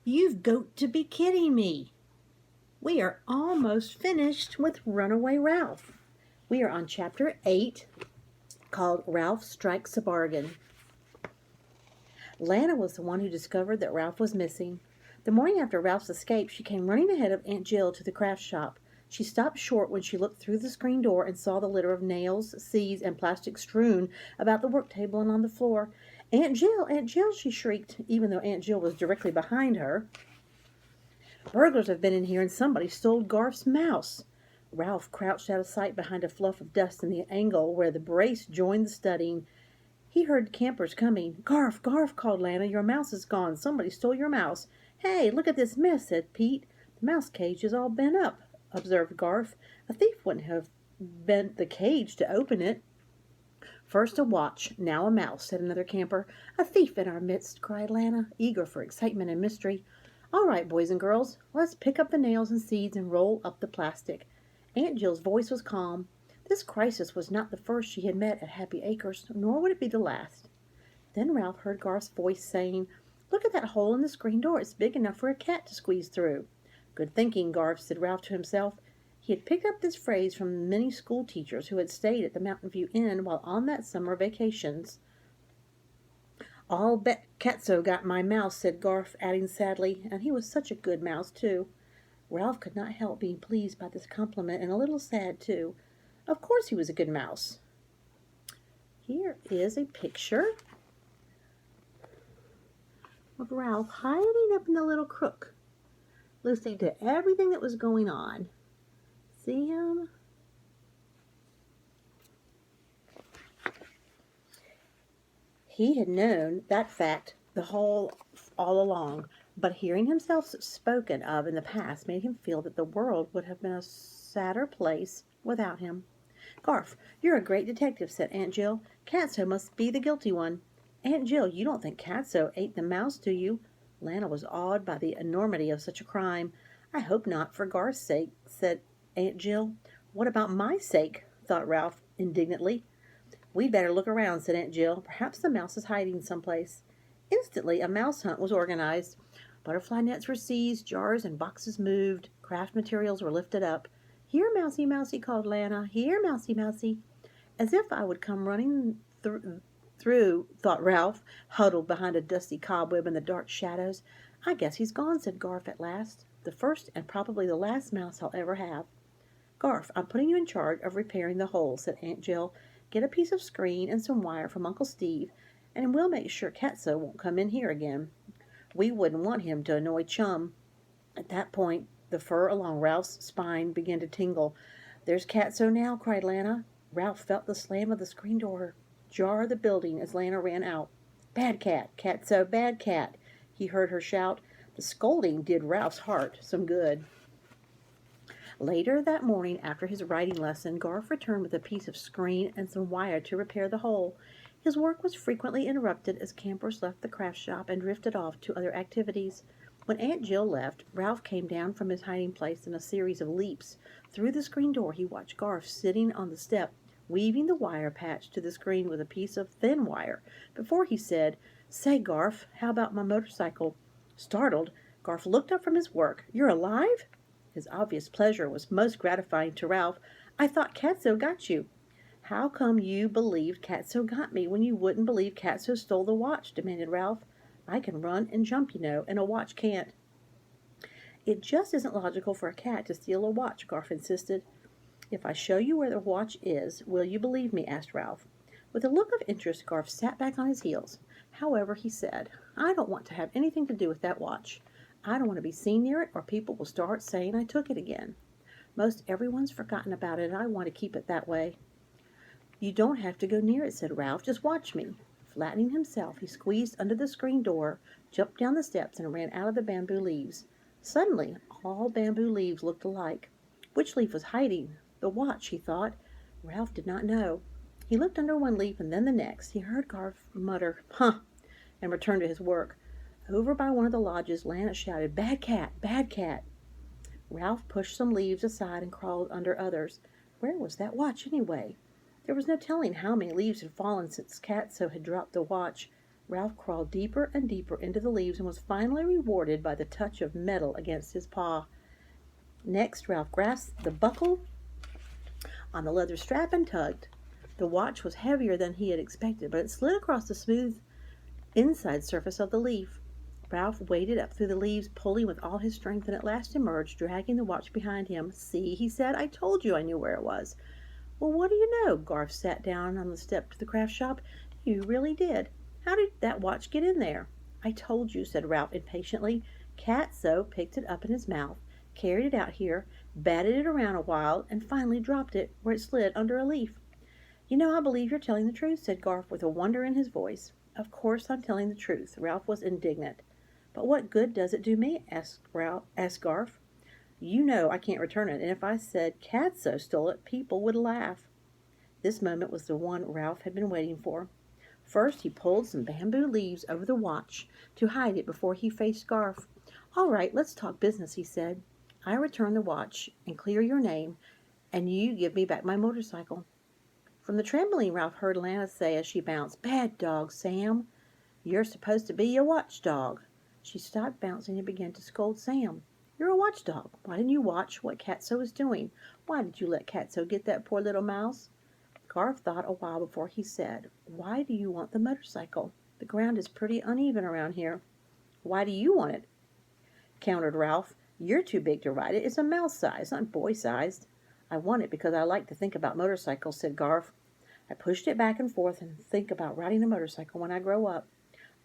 You've got to be kidding me. We are almost finished with Runaway Ralph. We are on chapter 8 called Ralph Strikes a Bargain. Lana was the one who discovered that Ralph was missing. The morning after Ralph's escape, she came running ahead of Aunt Jill to the craft shop. She stopped short when she looked through the screen door and saw the litter of nails, seeds, and plastic strewn about the work table and on the floor. Aunt Jill, she shrieked, even though Aunt Jill was directly behind her. Burglars have been in here and somebody stole Garf's mouse. Ralph crouched out of sight behind a fluff of dust in the angle where the brace joined the studding. He heard campers coming. "Garf, Garf," called Lana. "Your mouse is gone. Somebody stole your mouse." "Hey, look at this mess," said Pete. "The mouse cage is all bent up," observed Garf. "A thief wouldn't have bent the cage to open it." "First a watch, now a mouse," said another camper. "A thief in our midst," cried Lana, eager for excitement and mystery. "All right, boys and girls, let's pick up the nails and seeds and roll up the plastic." Aunt Jill's voice was calm. This crisis was not the first she had met at Happy Acres, nor would it be the last. Then Ralph heard Garth's voice saying, "Look at that hole in the screen door. It's big enough for a cat to squeeze through." "Good thinking, Garth," said Ralph to himself. He had picked up this phrase from many school teachers who had stayed at the Mountain View Inn while on that summer vacations. "I'll bet Catso got my mouse," said Garth, adding sadly, "and he was such a good mouse, too." Ralph could not help being pleased by this compliment and a little sad, too. Of course he was a good mouse. Here is a picture of Ralph hiding up in the little crook, listening to everything that was going on. See him? He had known that fact all along, but hearing himself spoken of in the past made him feel that the world would have been a sadder place without him. "Garf, you're a great detective," said Aunt Jill. "Catso must be the guilty one." "Aunt Jill, you don't think Catso ate the mouse, do you?" Lana was awed by the enormity of such a crime. "I hope not, for Garth's sake," said Aunt Jill. "What about my sake?" thought Ralph indignantly. "We'd better look around," said Aunt Jill. "Perhaps the mouse is hiding someplace." Instantly a mouse hunt was organized. Butterfly nets were seized, jars and boxes moved, craft materials were lifted up. "Here, Mousie, Mousie," called Lana. "Here, Mousie, Mousie." "As if I would come running through," thought Ralph, huddled behind a dusty cobweb in the dark shadows. "I guess he's gone," said Garf at last. "The first and probably the last mouse I'll ever have." "Garf, I'm putting you in charge of repairing the hole," said Aunt Jill. "Get a piece of screen and some wire from Uncle Steve, and we'll make sure Catso won't come in here again. We wouldn't want him to annoy Chum." At that point, the fur along Ralph's spine began to tingle. "There's Catso now," cried Lana. Ralph felt the slam of the screen door jar the building as Lana ran out. "Bad cat, Catso, bad cat," he heard her shout. The scolding did Ralph's heart some good. Later that morning, after his writing lesson, Garf returned with a piece of screen and some wire to repair the hole. His work was frequently interrupted as campers left the craft shop and drifted off to other activities. When Aunt Jill left, Ralph came down from his hiding place in a series of leaps. Through the screen door he watched Garf sitting on the step, weaving the wire patch to the screen with a piece of thin wire. Before he said, "Say, Garf, how about my motorcycle?" Startled, Garf looked up from his work. "You're alive?" His obvious pleasure was most gratifying to Ralph. "I thought Catso got you." "How come you believed Catso got me when you wouldn't believe Catso stole the watch?" demanded Ralph. "I can run and jump, you know, and a watch can't." "It just isn't logical for a cat to steal a watch," Garf insisted. "If I show you where the watch is, will you believe me?" asked Ralph. With a look of interest, Garf sat back on his heels. However, he said, "I don't want to have anything to do with that watch. I don't want to be seen near it, or people will start saying I took it again. Most everyone's forgotten about it, and I want to keep it that way." "You don't have to go near it," said Ralph. "Just watch me." Flattening himself, he squeezed under the screen door, jumped down the steps, and ran out of the bamboo leaves. Suddenly, all bamboo leaves looked alike. Which leaf was hiding the watch, he thought. Ralph did not know. He looked under one leaf and then the next. He heard Garf mutter, "Huh," and returned to his work. Over by one of the lodges, Lana shouted, "Bad cat, bad cat." Ralph pushed some leaves aside and crawled under others. Where was that watch, anyway? There was no telling how many leaves had fallen since Catso had dropped the watch. Ralph crawled deeper and deeper into the leaves and was finally rewarded by the touch of metal against his paw. Next, Ralph grasped the buckle on the leather strap and tugged. The watch was heavier than he had expected, but it slid across the smooth inside surface of the leaf. Ralph waded up through the leaves, pulling with all his strength, and at last emerged, dragging the watch behind him. "See," he said, "I told you I knew where it was." "Well, what do you know?" Garth sat down on the step to the craft shop. "You really did. How did that watch get in there?" "I told you," said Ralph impatiently. "Catso picked it up in his mouth, carried it out here, batted it around a while, and finally dropped it where it slid under a leaf." "You know, I believe you're telling the truth," said Garth with a wonder in his voice. "Of course I'm telling the truth." Ralph was indignant. "But what good does it do me?" asked Garth. "You know I can't return it, and if I said Catso stole it, people would laugh." This moment was the one Ralph had been waiting for. First, he pulled some bamboo leaves over the watch to hide it before he faced Garth. "All right, let's talk business," he said. "I return the watch and clear your name, and you give me back my motorcycle." From the trampoline, Ralph heard Lana say as she bounced, "Bad dog, Sam. You're supposed to be a watchdog." She stopped bouncing and began to scold Sam. "You're a watchdog. Why didn't you watch what Catso was doing? Why did you let Catso get that poor little mouse?" Garth thought a while before he said, "Why do you want the motorcycle? The ground is pretty uneven around here." "Why do you want it?" countered Ralph. "You're too big to ride it. It's a mouse-sized, not boy-sized." "I want it because I like to think about motorcycles," said Garth. "I pushed it back and forth and think about riding a motorcycle when I grow up."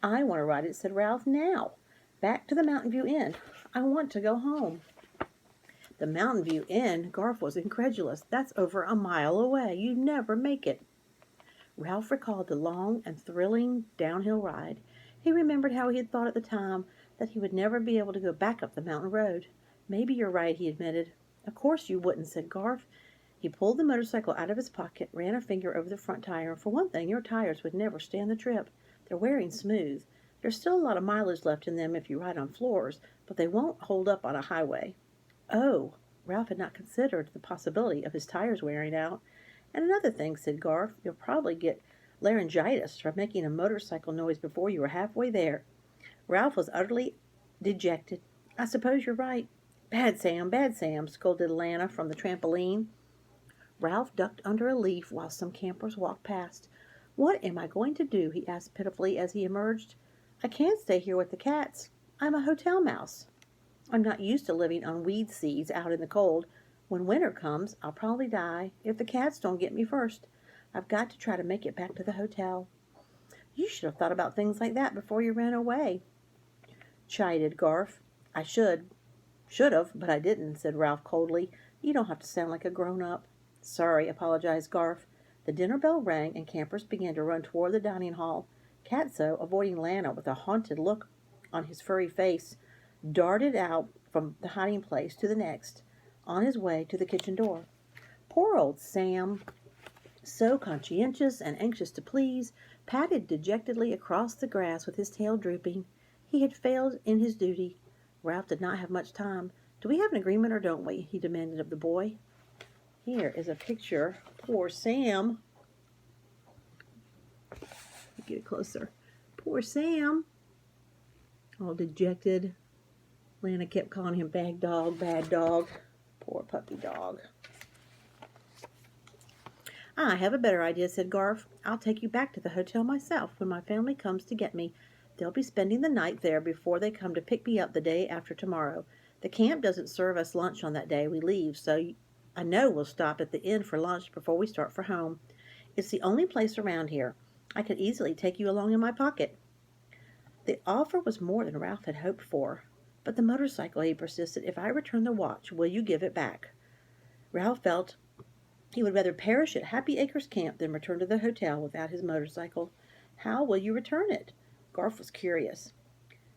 "I want to ride it," said Ralph, "now. Back to the Mountain View Inn. I want to go home." "The Mountain View Inn?" Garth was incredulous. "That's over a mile away. You'd never make it." Ralph recalled the long and thrilling downhill ride. He remembered how he had thought at the time that he would never be able to go back up the mountain road. "Maybe you're right," he admitted. "Of course you wouldn't," said Garth. He pulled the motorcycle out of his pocket, ran a finger over the front tire, and for one thing, your tires would never stand the trip. They're wearing smooth. There's still a lot of mileage left in them if you ride on floors, but they won't hold up on a highway. Oh, Ralph had not considered the possibility of his tires wearing out. "And another thing," said Garth, "you'll probably get laryngitis from making a motorcycle noise before you were halfway there." Ralph was utterly dejected. "I suppose you're right." Bad Sam," scolded Lana from the trampoline. Ralph ducked under a leaf while some campers walked past. "What am I going to do?" he asked pitifully as he emerged. "I can't stay here with the cats. I'm a hotel mouse. I'm not used to living on weed seeds out in the cold. When winter comes, I'll probably die if the cats don't get me first. I've got to try to make it back to the hotel." "You should have thought about things like that before you ran away," chided Garth. "I should have, but I didn't," said Ralph coldly. "You don't have to sound like a grown-up." "Sorry," apologized Garth. The dinner bell rang, and campers began to run toward the dining hall. Catso, avoiding Lana with a haunted look on his furry face, darted out from the hiding place to the next, on his way to the kitchen door. Poor old Sam, so conscientious and anxious to please, padded dejectedly across the grass with his tail drooping. He had failed in his duty. Ralph did not have much time. "Do we have an agreement or don't we?" he demanded of the boy. Here is a picture. Poor Sam. Get closer. Poor Sam. All dejected. Lana kept calling him bad dog, bad dog. Poor puppy dog. "I have a better idea," said Garth. "I'll take you back to the hotel myself when my family comes to get me. They'll be spending the night there before they come to pick me up the day after tomorrow. The camp doesn't serve us lunch on that day we leave, so I know we'll stop at the inn for lunch before we start for home. It's the only place around here. I could easily take you along in my pocket." The offer was more than Ralph had hoped for. "But the motorcycle," he persisted. "If I return the watch, will you give it back?" Ralph felt he would rather perish at Happy Acres Camp than return to the hotel without his motorcycle. "How will you return it?" Garth was curious.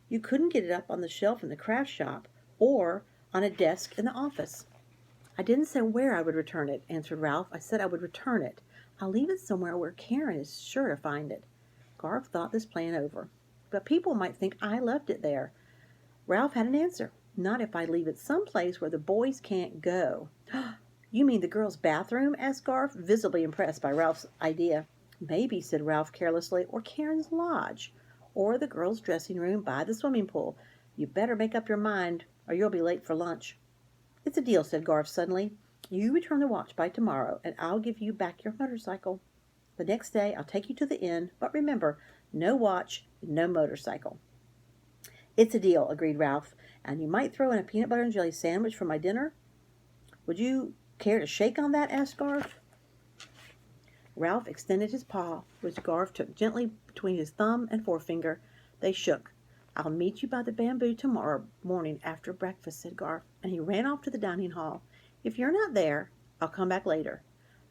"You couldn't get it up on the shelf in the craft shop or on a desk in the office." "I didn't say where I would return it," answered Ralph. "I said I would return it. I'll leave it somewhere where Karen is sure to find it." Garth thought this plan over. "But people might think I left it there." Ralph had an answer. "Not if I leave it someplace where the boys can't go." "You mean the girls' bathroom?" asked Garth, visibly impressed by Ralph's idea. "Maybe," said Ralph carelessly, "or Karen's lodge." or the girls' dressing room by the swimming pool. You better make up your mind, or you'll be late for lunch." "It's a deal," said Garth suddenly. "You return the watch by tomorrow, and I'll give you back your motorcycle. The next day I'll take you to the inn, but remember, no watch, no motorcycle." "It's a deal," agreed Ralph. "And you might throw in a peanut butter and jelly sandwich for my dinner." "Would you care to shake on that?" asked Garth. Ralph extended his paw, which Garth took gently between his thumb and forefinger. They shook. "I'll meet you by the bamboo tomorrow morning after breakfast," said Garth, and he ran off to the dining hall. "If you're not there, I'll come back later."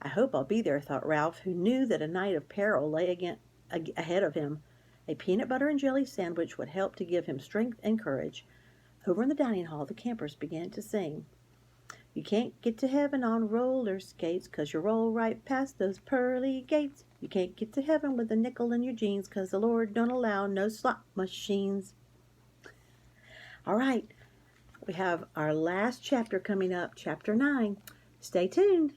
"I hope I'll be there," thought Ralph, who knew that a night of peril lay ahead of him. A peanut butter and jelly sandwich would help to give him strength and courage. Over in the dining hall, the campers began to sing. "You can't get to heaven on roller skates, 'cause you roll right past those pearly gates. You can't get to heaven with a nickel in your jeans, 'cause the Lord don't allow no slot machines." All right, we have our last chapter coming up, chapter 9. Stay tuned.